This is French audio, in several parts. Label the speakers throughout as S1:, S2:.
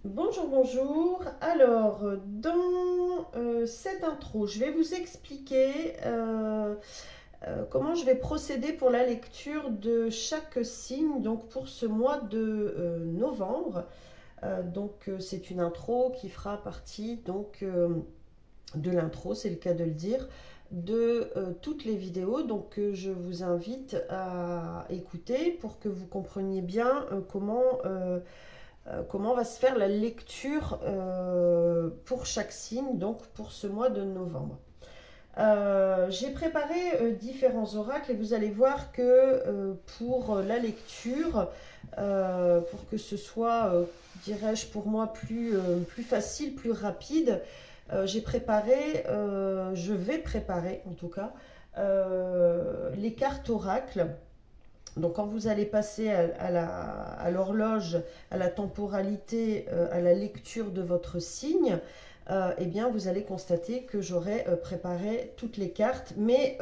S1: Bonjour, bonjour. Alors, dans cette intro, je vais vous expliquer comment je vais procéder pour la lecture de chaque signe, donc pour ce mois de novembre. C'est une intro qui fera partie de l'intro, c'est le cas de le dire, de toutes les vidéos. Je vous invite à écouter pour que vous compreniez bien comment va se faire la lecture pour chaque signe, donc pour ce mois de novembre. J'ai préparé différents oracles et vous allez voir que pour la lecture, pour que ce soit, dirais-je, pour moi plus facile, plus rapide, je vais préparer en tout cas, les cartes oracles. Donc quand vous allez passer à l'horloge, à la temporalité, à la lecture de votre signe, eh bien vous allez constater que j'aurai préparé toutes les cartes, mais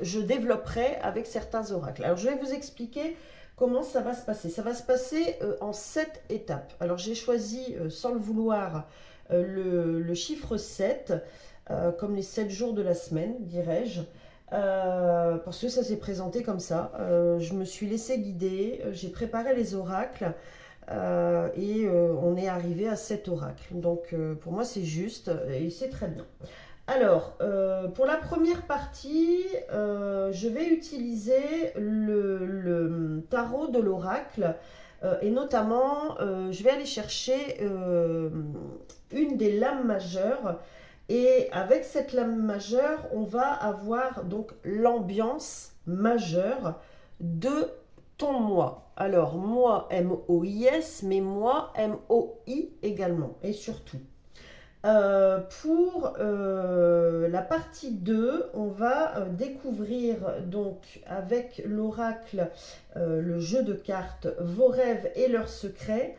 S1: je développerai avec certains oracles. Alors je vais vous expliquer comment ça va se passer. Ça va se passer en 7 étapes. Alors j'ai choisi, sans le vouloir, le chiffre 7, comme les 7 jours de la semaine, dirais-je. Parce que ça s'est présenté comme ça. Je me suis laissée guider, j'ai préparé les oracles on est arrivé à 7 oracles. Pour moi c'est juste et c'est très bien. Alors, pour la première partie, je vais utiliser le tarot de l'oracle et notamment je vais aller chercher une des lames majeures et avec cette lame majeure, on va avoir donc l'ambiance majeure de ton moi. Alors, moi, M-O-I-S, mais moi, M-O-I également, et surtout. Pour la partie 2, on va découvrir donc avec l'oracle, le jeu de cartes, vos rêves et leurs secrets,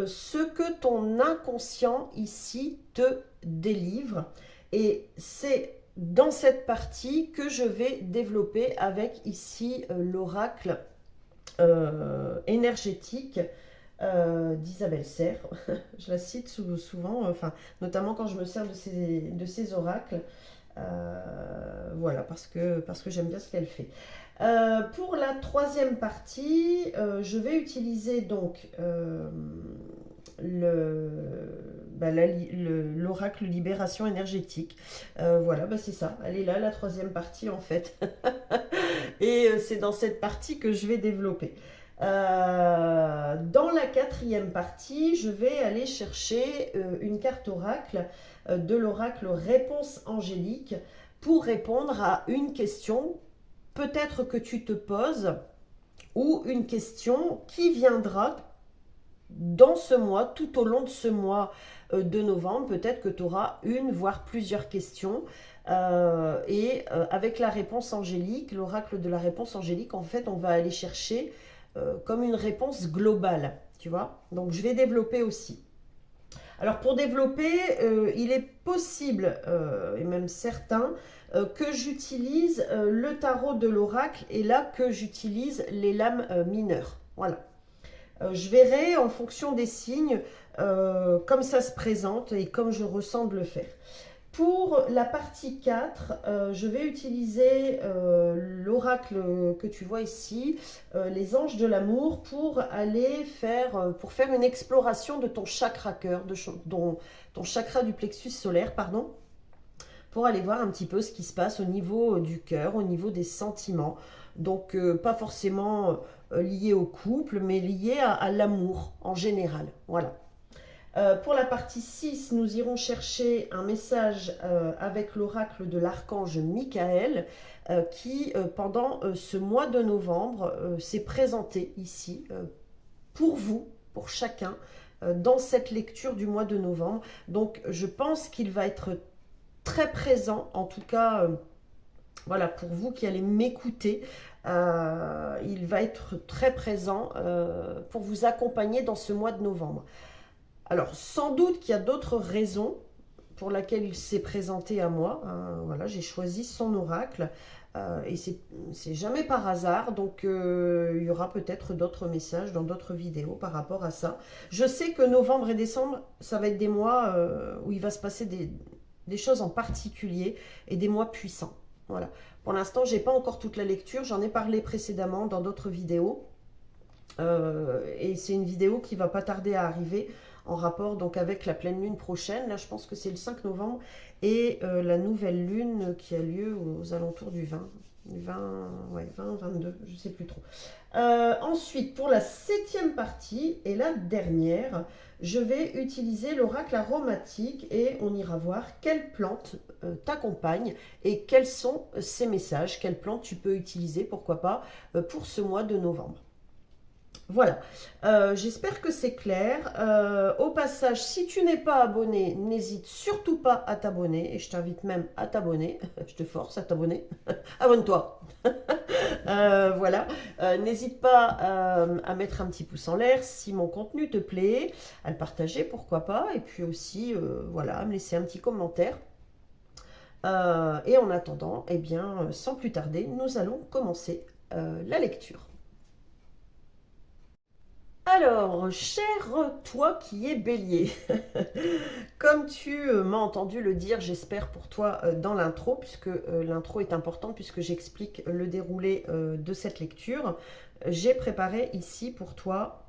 S1: ce que ton inconscient ici te délivre. Et c'est dans cette partie que je vais développer avec ici l'oracle énergétique d'Isabelle Serre. Je la cite souvent, notamment quand je me sers de ces oracles. Voilà, parce que j'aime bien ce qu'elle fait. Pour la troisième partie, je vais utiliser donc l'oracle libération énergétique. Voilà, c'est ça. Elle est là, la troisième partie en fait. Et c'est dans cette partie que je vais développer. Dans la quatrième partie, je vais aller chercher une carte oracle de l'oracle réponse angélique pour répondre à une question peut-être que tu te poses ou une question qui viendra dans ce mois, tout au long de ce mois de novembre. Peut-être que tu auras une, voire plusieurs questions. Avec la réponse angélique, l'oracle de la réponse angélique, en fait, on va aller chercher comme une réponse globale, tu vois. Donc, je vais développer aussi. Alors, pour développer, il est possible, et même certain, que j'utilise le tarot de l'oracle et là que j'utilise les lames mineures. Voilà. Je verrai en fonction des signes comme ça se présente et comme je ressens de le faire. Pour la partie 4, je vais utiliser l'oracle que tu vois ici, les anges de l'amour, pour faire une exploration de ton chakra cœur, ton chakra du plexus solaire, pardon, pour aller voir un petit peu ce qui se passe au niveau du cœur, au niveau des sentiments. Donc pas forcément lié au couple, mais lié à l'amour en général. Voilà. Pour la partie 6, nous irons chercher un message avec l'oracle de l'archange Michael qui, pendant ce mois de novembre, s'est présenté ici pour vous, pour chacun, dans cette lecture du mois de novembre. Donc, je pense qu'il va être très présent, en tout cas, voilà, pour vous qui allez m'écouter. Il va être très présent pour vous accompagner dans ce mois de novembre. Alors, sans doute qu'il y a d'autres raisons pour lesquelles il s'est présenté à moi. Voilà, j'ai choisi son oracle. Et c'est jamais par hasard, donc il y aura peut-être d'autres messages dans d'autres vidéos par rapport à ça. Je sais que novembre et décembre, ça va être des mois où il va se passer des choses en particulier et des mois puissants. Voilà. Pour l'instant, j'ai pas encore toute la lecture, j'en ai parlé précédemment dans d'autres vidéos. Et c'est une vidéo qui va pas tarder à arriver en rapport donc avec la pleine lune prochaine. Là, je pense que c'est le 5 novembre et la nouvelle lune qui a lieu aux alentours du 20, 22, je sais plus trop. Ensuite, pour la 7e partie et la dernière, je vais utiliser l'oracle aromatique et on ira voir quelle plante t'accompagne et quels sont ces messages, quelle plante tu peux utiliser, pourquoi pas, pour ce mois de novembre. Voilà, j'espère que c'est clair. Au passage, si tu n'es pas abonné, n'hésite surtout pas à t'abonner. Et je t'invite même à t'abonner. Je te force à t'abonner. Abonne-toi. Voilà, n'hésite pas à mettre un petit pouce en l'air si mon contenu te plaît, à le partager, pourquoi pas. Et puis aussi, voilà, à me laisser un petit commentaire. Et en attendant, eh bien, sans plus tarder, nous allons commencer la lecture. Alors, cher toi qui es bélier, comme tu m'as entendu le dire, j'espère pour toi dans l'intro, puisque l'intro est importante, puisque j'explique le déroulé de cette lecture, j'ai préparé ici pour toi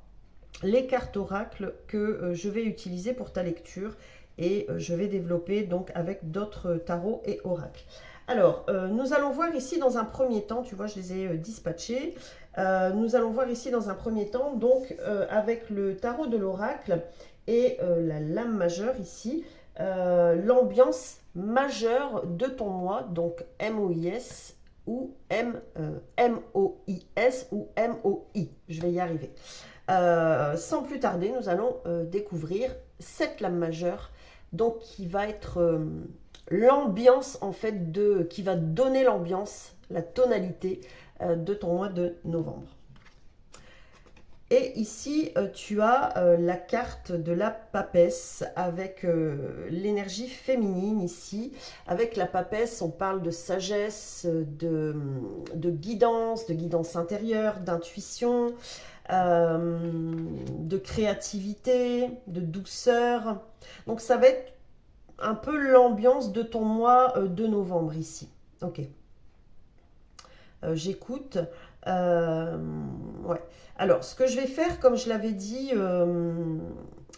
S1: les cartes oracles que je vais utiliser pour ta lecture et je vais développer donc avec d'autres tarots et oracles. Alors, nous allons voir ici dans un premier temps, tu vois, je les ai dispatchés. Nous allons voir ici dans un premier temps, donc avec le tarot de l'oracle et la lame majeure ici, l'ambiance majeure de ton mois, donc M-O-I-S ou M-O-I-S ou M-O-I. Je vais y arriver. Sans plus tarder, nous allons découvrir cette lame majeure, donc qui va être l'ambiance en fait qui va donner l'ambiance, la tonalité de ton mois de novembre. Et ici, tu as la carte de la papesse avec l'énergie féminine ici. Avec la papesse, on parle de sagesse, de guidance intérieure, d'intuition, de créativité, de douceur. Donc ça va être un peu l'ambiance de ton mois de novembre ici. Ok. J'écoute. Ouais. Alors, ce que je vais faire, comme je l'avais dit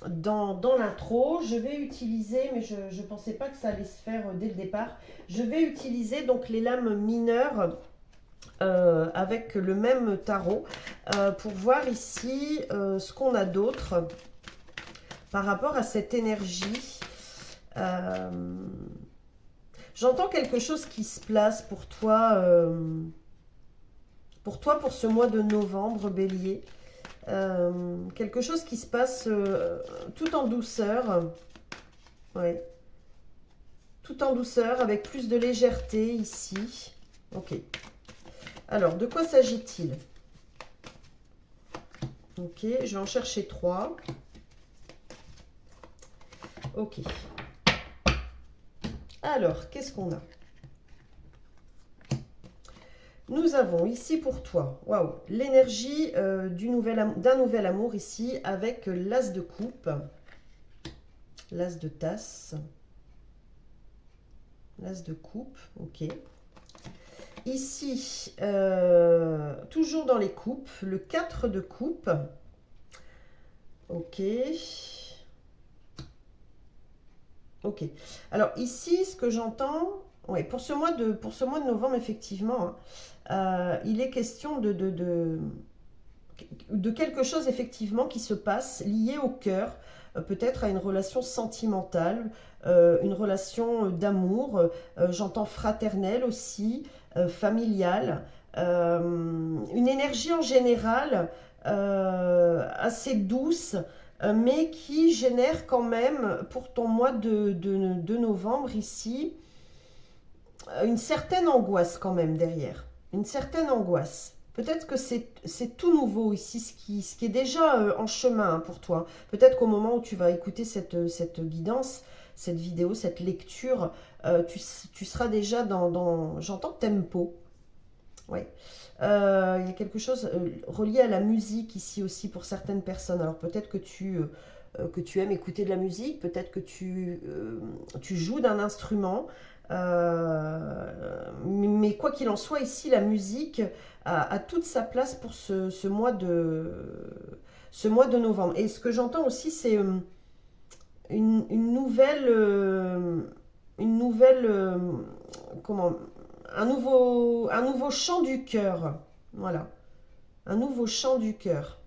S1: dans l'intro, je vais utiliser, mais je ne pensais pas que ça allait se faire dès le départ, je vais utiliser donc les lames mineures avec le même tarot pour voir ici ce qu'on a d'autre par rapport à cette énergie. J'entends quelque chose qui se place pour toi, pour ce mois de novembre, Bélier. Quelque chose qui se passe tout en douceur. Ouais. Tout en douceur, avec plus de légèreté ici. Ok. Alors, de quoi s'agit-il? Ok, je vais en chercher 3. Ok. Alors, qu'est-ce qu'on a? Nous avons ici pour toi, waouh, l'énergie d'un nouvel amour ici avec l'as de coupe, l'as de tasse, l'as de coupe, ok. Ici, toujours dans les coupes, le 4 de coupe, ok. Ok. Alors ici, ce que j'entends, ouais, pour ce mois de novembre, effectivement, hein, il est question de quelque chose, effectivement, qui se passe lié au cœur, peut-être à une relation sentimentale, une relation d'amour, j'entends fraternelle aussi, familiale, une énergie en général assez douce, mais qui génère quand même pour ton mois de novembre ici une certaine angoisse quand même derrière, une certaine angoisse. Peut-être que c'est tout nouveau ici, ce qui est déjà en chemin pour toi. Peut-être qu'au moment où tu vas écouter cette guidance, cette vidéo, cette lecture, tu seras déjà dans j'entends tempo. Ouais. Il y a quelque chose relié à la musique ici aussi pour certaines personnes. Alors peut-être que tu aimes écouter de la musique, peut-être que tu joues d'un instrument. Mais quoi qu'il en soit, ici, la musique a toute sa place pour ce mois de novembre. Et ce que j'entends aussi, c'est une nouvelle, une nouvelle, comment, un nouveau chant du cœur. Voilà, un nouveau chant du cœur.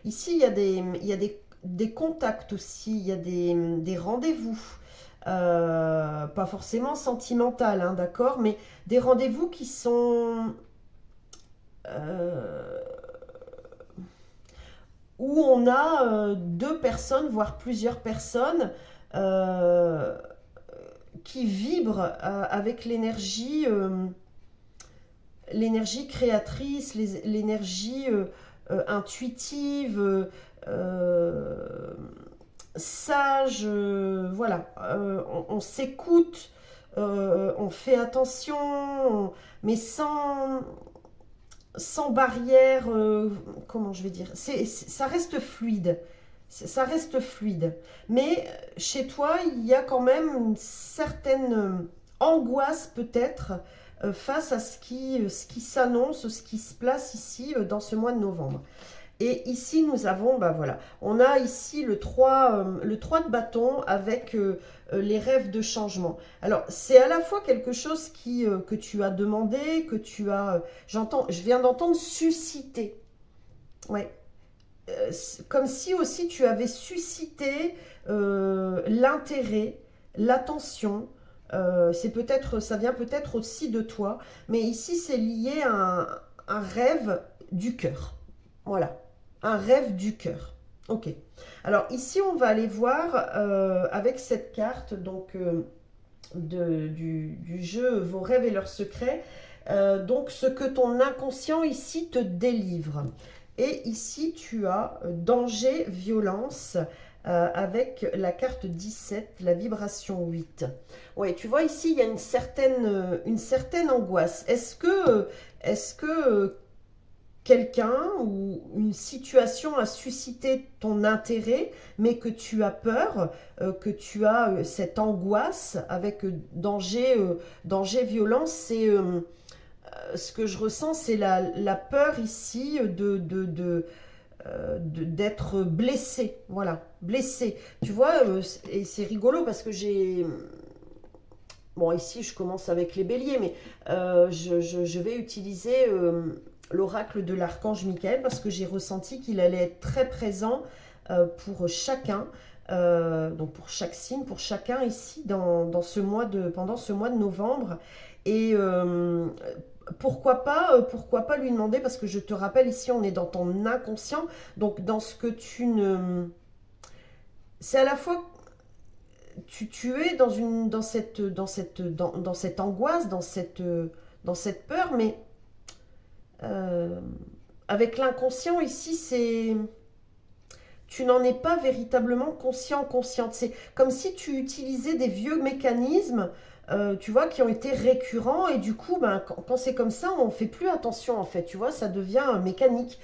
S1: Ici, il y a des contacts aussi, il y a des rendez-vous. Pas forcément sentimental, hein, d'accord, mais des rendez-vous qui sont euh, où on a deux personnes, voire plusieurs personnes euh, qui vibrent avec l'énergie créatrice, l'énergie intuitive, euh, sage, voilà. On s'écoute, on fait attention, mais sans barrière, comment je vais dire, ça reste fluide. Ça reste fluide. Mais chez toi, il y a quand même une certaine angoisse peut-être face à ce qui s'annonce, ce qui se place ici dans ce mois de novembre. Et ici, nous avons, bah voilà, on a ici le 3 de bâton avec les rêves de changement. Alors, c'est à la fois quelque chose que tu as demandé, que tu as, je viens d'entendre susciter. Ouais. Comme si aussi tu avais suscité l'intérêt, l'attention. Ça vient peut-être aussi de toi, mais ici c'est lié à un rêve du cœur. Voilà, un rêve du cœur. Ok. Alors ici on va aller voir avec cette carte donc du jeu Vos rêves et leurs secrets. Donc ce que ton inconscient ici te délivre. Et ici, tu as danger, violence, avec la carte 17, la vibration 8. Oui, tu vois ici, il y a une certaine angoisse. Est-ce que quelqu'un ou une situation a suscité ton intérêt, mais que tu as peur, que tu as cette angoisse avec danger, violence, c'est ce que je ressens, c'est la peur ici d'être blessé. Voilà, blessé. Tu vois, et c'est rigolo parce que j'ai... Bon, ici, je commence avec les béliers, mais je vais utiliser l'oracle de l'archange Michael parce que j'ai ressenti qu'il allait être très présent pour chacun. Donc pour chaque signe, pour chacun ici pendant ce mois de novembre. Et pourquoi pas lui demander, parce que je te rappelle ici on est dans ton inconscient, donc dans ce que tu ne... C'est à la fois, tu es dans cette angoisse, dans cette peur, mais euh, avec l'inconscient ici, tu n'en es pas véritablement consciente. C'est comme si tu utilisais des vieux mécanismes, tu vois, qui ont été récurrents et du coup, ben, quand c'est comme ça, on fait plus attention en fait, tu vois, ça devient mécanique.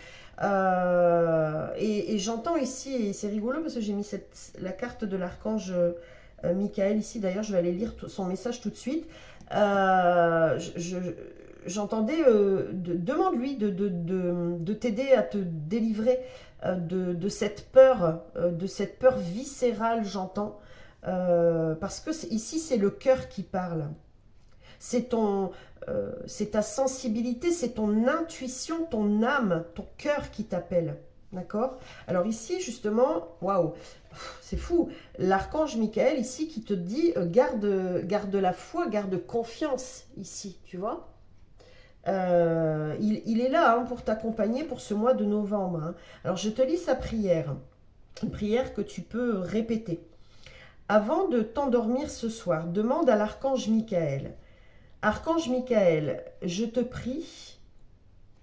S1: Et j'entends ici, et c'est rigolo parce que j'ai mis la carte de l'archange Michael ici, d'ailleurs je vais aller lire son message tout de suite. J'entendais, demande-lui de t'aider à te délivrer de cette peur viscérale, j'entends, parce que ici c'est le cœur qui parle. C'est ta sensibilité, c'est ton intuition, ton âme, ton cœur qui t'appelle. D'accord? Alors ici, justement, waouh, c'est fou. L'archange Michael ici qui te dit garde la foi, garde confiance ici, tu vois? Il est là hein, pour t'accompagner pour ce mois de novembre. Hein. Alors je te lis sa prière, une prière que tu peux répéter. Avant de t'endormir ce soir, demande à l'archange Michael. Archange Michael, je te prie,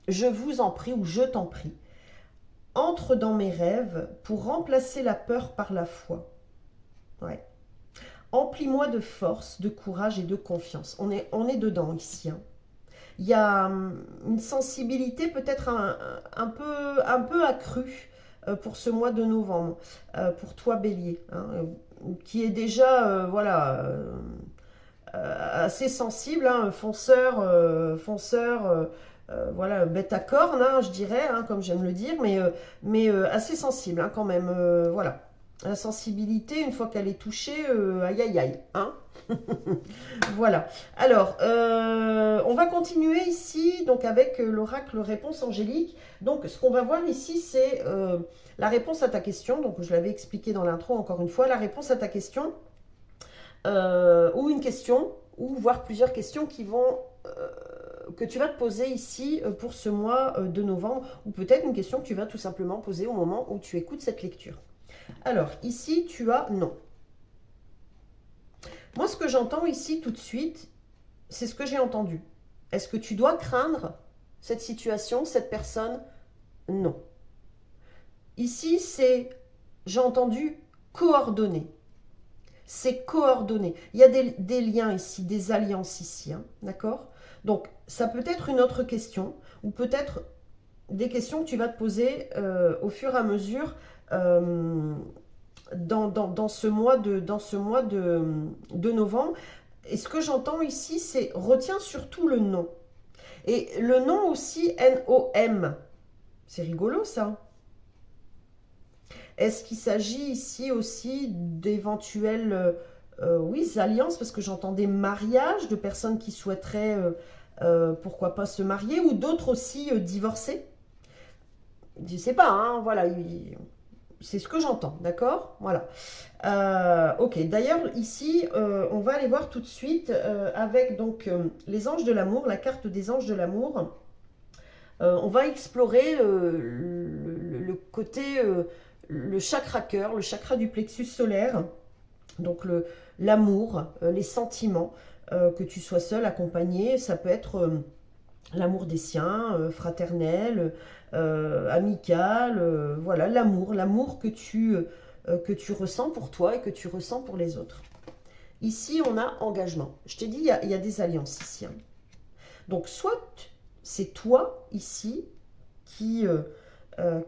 S1: je vous en prie ou je t'en prie, entre dans mes rêves pour remplacer la peur par la foi. Ouais. Emplis-moi de force, de courage et de confiance. On est dedans ici. Hein. il y a une sensibilité peut-être un peu accrue pour ce mois de novembre, pour toi Bélier, hein, qui est déjà, voilà, assez sensible, hein, fonceur, voilà, bête à cornes, hein, je dirais, hein, comme j'aime le dire, mais assez sensible, hein, quand même, voilà. La sensibilité, une fois qu'elle est touchée, aïe aïe aïe, hein. Voilà. Alors, on va continuer ici, donc avec l'oracle réponse angélique. Donc, ce qu'on va voir ici, c'est la réponse à ta question. Donc, je l'avais expliqué dans l'intro, encore une fois, la réponse à ta question, ou une question, ou voire plusieurs questions qui vont que tu vas te poser ici pour ce mois de novembre, ou peut-être une question que tu vas tout simplement poser au moment où tu écoutes cette lecture. Alors, ici, tu as non. Moi, ce que j'entends ici tout de suite, c'est ce que j'ai entendu. Est-ce que tu dois craindre cette situation, cette personne? Non. Ici, c'est, j'ai entendu, coordonner. C'est coordonné. Il y a des liens ici, des alliances ici, hein, d'accord? Donc, ça peut être une autre question, ou peut-être des questions que tu vas te poser au fur et à mesure dans ce mois de novembre. Et ce que j'entends ici, c'est retiens surtout le nom. Et le nom aussi, N-O-M. C'est rigolo ça. Est-ce qu'il s'agit ici aussi d'éventuelles oui, alliances, parce que j'entends des mariages de personnes qui souhaiteraient, pourquoi pas, se marier, ou d'autres aussi divorcer. Je ne sais pas, hein, voilà, c'est ce que j'entends, d'accord? Voilà. Ok, d'ailleurs, ici, on va aller voir tout de suite avec donc les anges de l'amour, la carte des anges de l'amour. On va explorer le côté, le chakra cœur, le chakra du plexus solaire, donc l'amour, les sentiments, que tu sois seul, accompagné, ça peut être l'amour des siens, fraternel, amical, voilà, l'amour que tu ressens pour toi et que tu ressens pour les autres. Ici, on a engagement. Je t'ai dit, il y a des alliances ici, hein. Donc, soit c'est toi, ici, qui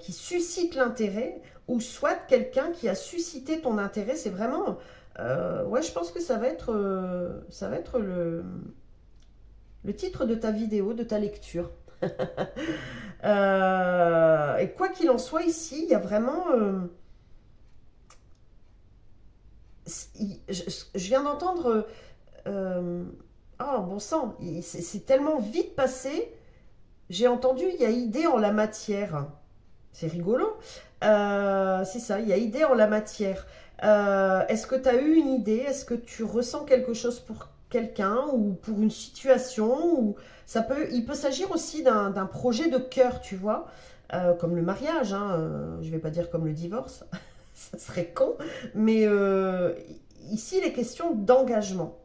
S1: suscite l'intérêt, ou soit quelqu'un qui a suscité ton intérêt. C'est vraiment... ouais, je pense que ça va être le titre de ta vidéo, de ta lecture. Et quoi qu'il en soit, ici, il y a vraiment... je viens d'entendre... oh, bon sang, c'est tellement vite passé. J'ai entendu, il y a idée en la matière. C'est rigolo. C'est ça, il y a idée en la matière. Est-ce que tu as eu une idée? Est-ce que tu ressens quelque chose pour quelqu'un ou pour une situation ou il peut s'agir aussi d'un projet de cœur, tu vois, comme le mariage, hein, je ne vais pas dire comme le divorce, ça serait con, mais ici, il est question d'engagement.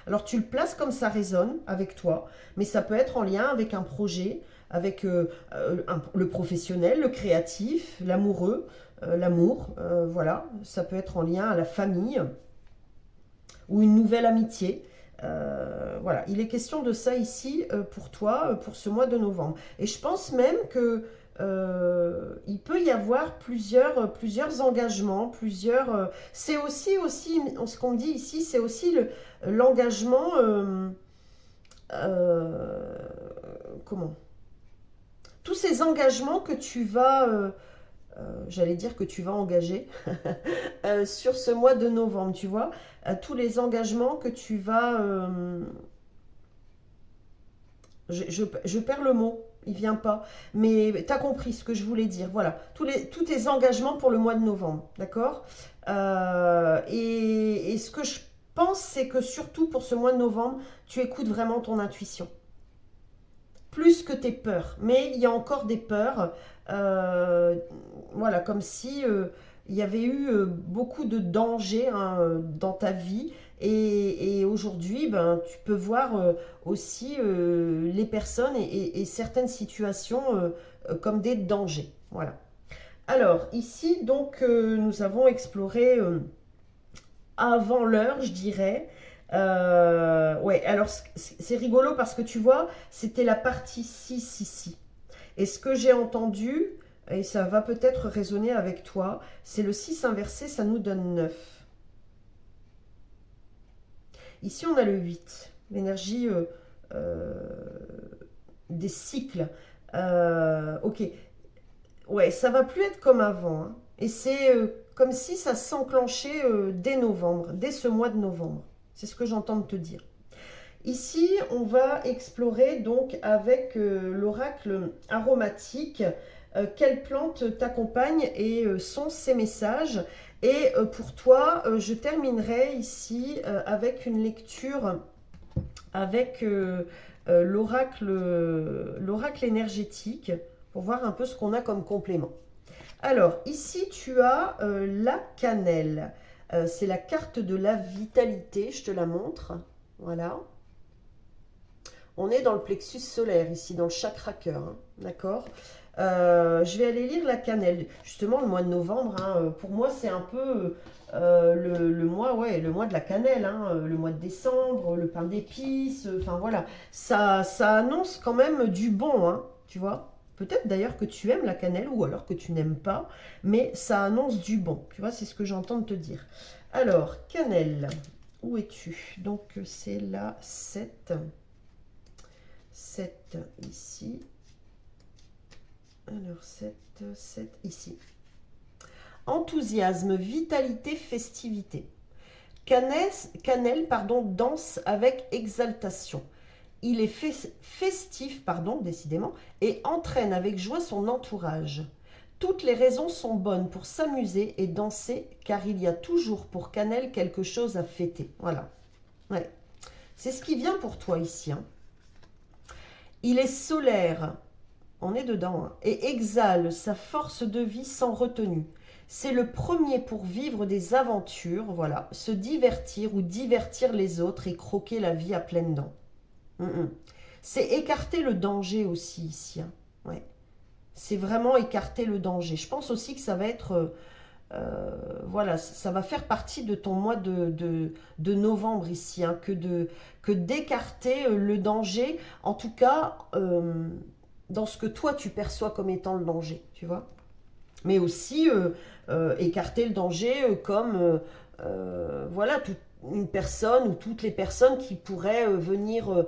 S1: Alors, tu le places comme ça résonne avec toi, mais ça peut être en lien avec un projet, avec le professionnel, le créatif, l'amoureux, l'amour, voilà. Ça peut être en lien à la famille ou une nouvelle amitié. Voilà, il est question de ça ici pour toi, pour ce mois de novembre. Et je pense même que il peut y avoir plusieurs engagements, c'est aussi, ce qu'on dit ici, c'est aussi l'engagement, comment? Tous ces engagements que tu vas, j'allais dire que tu vas engager sur ce mois de novembre, tu vois, tous les engagements que tu vas, je perds le mot, il vient pas, mais tu as compris ce que je voulais dire, voilà, tous tes engagements pour le mois de novembre, d'accord. Et ce que je pense, c'est que surtout pour ce mois de novembre, tu écoutes vraiment ton intuition. Plus que tes peurs. Mais il y a encore des peurs. Voilà, comme si il y avait eu beaucoup de dangers, hein, dans ta vie. Et aujourd'hui, ben, tu peux voir aussi les personnes et certaines situations comme des dangers. Voilà. Alors, ici, donc, nous avons exploré avant l'heure, je dirais, Ouais, alors c'est rigolo parce que tu vois, c'était la partie 6 ici. Et ce que j'ai entendu, et ça va peut-être résonner avec toi, c'est le 6 inversé, ça nous donne 9. Ici, on a le 8, l'énergie euh, des cycles. Ok, ouais, ça va plus être comme avant, hein. Et c'est comme si ça s'enclenchait dès novembre, dès ce mois de novembre. C'est ce que j'entends te dire. Ici, on va explorer donc avec l'oracle aromatique quelles plantes t'accompagnent et sont ces messages. Et pour toi, je terminerai ici avec une lecture avec l'oracle énergétique pour voir un peu ce qu'on a comme complément. Alors, ici, tu as la cannelle. C'est la carte de la vitalité, je te la montre. Voilà. On est dans le plexus solaire, ici, dans le chakra cœur. Hein, d'accord. Je vais aller lire la cannelle. Justement, le mois de novembre, hein, pour moi, c'est un peu le mois, ouais, le mois de la cannelle. Hein, le mois de décembre, le pain d'épices. Enfin, voilà. Ça annonce quand même du bon, hein, tu vois. Peut-être d'ailleurs que tu aimes la cannelle ou alors que tu n'aimes pas, mais ça annonce du bon. Tu vois, c'est ce que j'entends te dire. Alors, cannelle, où es-tu? Donc, c'est la 7. 7 ici. Alors, 7 ici. Enthousiasme, vitalité, festivité. Cannelle, pardon, danse avec exaltation. Il est festif, pardon, décidément, et entraîne avec joie son entourage. Toutes les raisons sont bonnes pour s'amuser et danser, car il y a toujours pour Cannelle quelque chose à fêter. Voilà. Ouais. C'est ce qui vient pour toi ici. Hein. Il est solaire, on est dedans, hein, et exhale sa force de vie sans retenue. C'est le premier pour vivre des aventures, voilà, se divertir ou divertir les autres et croquer la vie à pleines dents. C'est écarter le danger aussi ici. Hein. Ouais. C'est vraiment écarter le danger. Je pense aussi que ça va être... voilà, ça va faire partie de ton mois de novembre ici, hein, que d'écarter le danger, en tout cas dans ce que toi tu perçois comme étant le danger, tu vois. Mais aussi écarter le danger comme voilà, une personne ou toutes les personnes qui pourraient venir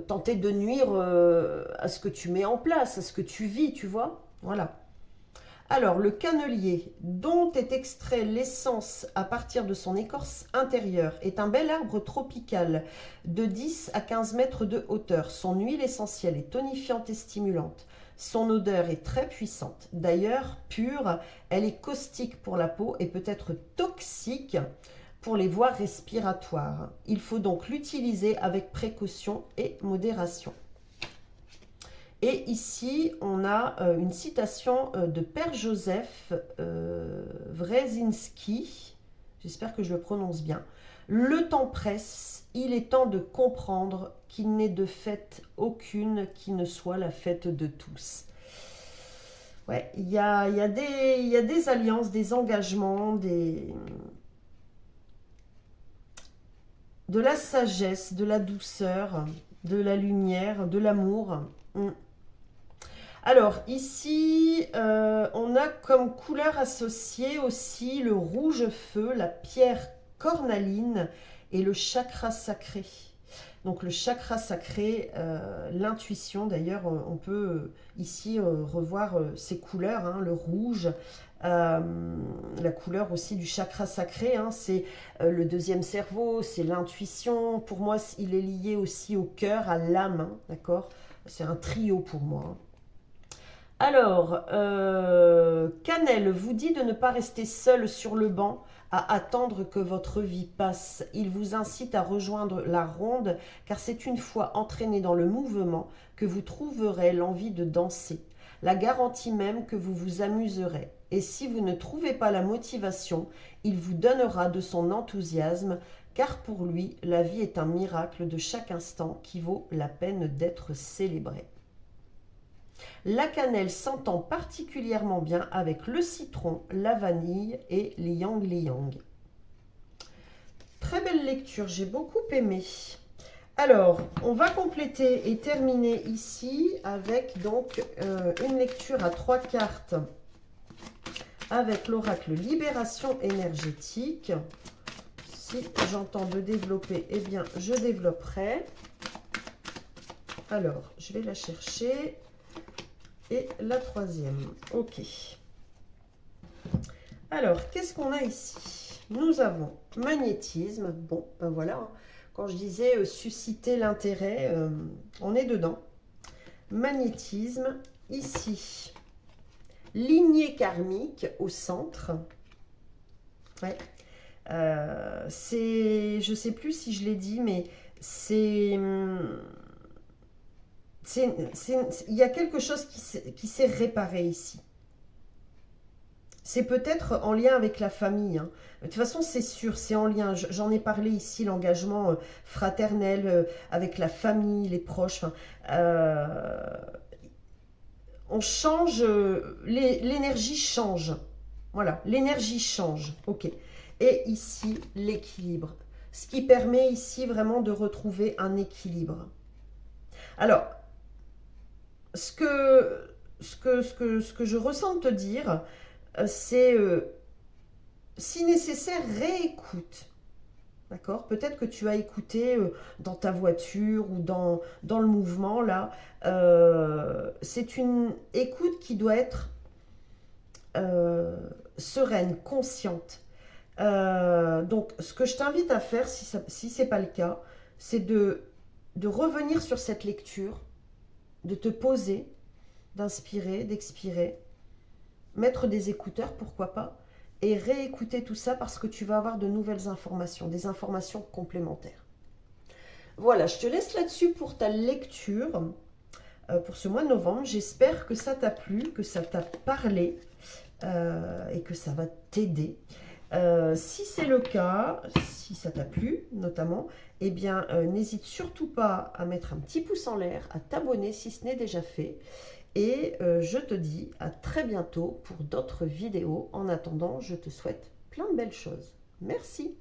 S1: tenter de nuire à ce que tu mets en place, à ce que tu vis, tu vois. Voilà. Alors, le cannelier, dont est extrait l'essence à partir de son écorce intérieure, est un bel arbre tropical de 10 à 15 mètres de hauteur. Son huile essentielle est tonifiante et stimulante. Son odeur est très puissante. D'ailleurs, pure, elle est caustique pour la peau et peut être toxique pour les voies respiratoires. Il faut donc l'utiliser avec précaution et modération. Et ici, on a une citation de Père Joseph Wrezinski. J'espère que je le prononce bien. Le temps presse, il est temps de comprendre qu'il n'est de fête aucune qui ne soit la fête de tous. Ouais, il y a des alliances, des engagements, de la sagesse, de la douceur, de la lumière, de l'amour. Alors ici, on a comme couleur associée aussi le rouge feu, la pierre cornaline et le chakra sacré. Donc le chakra sacré, l'intuition d'ailleurs, on peut ici revoir ces couleurs, hein, le rouge, la couleur aussi du chakra sacré, hein, c'est le deuxième cerveau, c'est l'intuition. Pour moi, il est lié aussi au cœur, à l'âme, hein, d'accord? C'est un trio pour moi. Hein. Alors, Cannelle vous dit de ne pas rester seul sur le banc à attendre que votre vie passe. Il vous incite à rejoindre la ronde car c'est une fois entraîné dans le mouvement que vous trouverez l'envie de danser. La garantie même que vous vous amuserez. Et si vous ne trouvez pas la motivation, il vous donnera de son enthousiasme car pour lui, la vie est un miracle de chaque instant qui vaut la peine d'être célébré. La cannelle s'entend particulièrement bien avec le citron, la vanille et l'yang-liang. très belle lecture, j'ai beaucoup aimé. Alors, on va compléter et terminer ici avec donc une lecture à 3 cartes avec l'oracle Libération énergétique. Si j'entends de développer, eh bien, je développerai. Alors, je vais la chercher. Et la troisième. Ok. Alors, qu'est-ce qu'on a ici? Nous avons magnétisme. Bon, ben voilà. Quand je disais susciter l'intérêt, on est dedans. Magnétisme. Ici, lignée karmique au centre. Ouais. Je ne sais plus si je l'ai dit, mais c'est... Il y a quelque chose qui s'est réparé ici. C'est peut-être en lien avec la famille. Hein. De toute façon, c'est sûr, c'est en lien. J'en ai parlé ici, l'engagement fraternel avec la famille, les proches. On change, l'énergie change. Voilà, l'énergie change. Ok. Et ici, l'équilibre. Ce qui permet ici vraiment de retrouver un équilibre. Alors, ce que je ressens de te dire, c'est si nécessaire, réécoute. D'accord? Peut-être que tu as écouté dans ta voiture ou dans le mouvement, là. C'est une écoute qui doit être sereine, consciente. Donc, ce que je t'invite à faire, si ce n'est pas le cas, c'est de revenir sur cette lecture, de te poser, d'inspirer, d'expirer, mettre des écouteurs, pourquoi pas, et réécouter tout ça parce que tu vas avoir de nouvelles informations, des informations complémentaires. Voilà, je te laisse là-dessus pour ta lecture pour ce mois de novembre. J'espère que ça t'a plu, que ça t'a parlé et que ça va t'aider. Si c'est le cas, si ça t'a plu notamment, eh bien n'hésite surtout pas à mettre un petit pouce en l'air, à t'abonner si ce n'est déjà fait. Et je te dis à très bientôt pour d'autres vidéos. En attendant, je te souhaite plein de belles choses. Merci.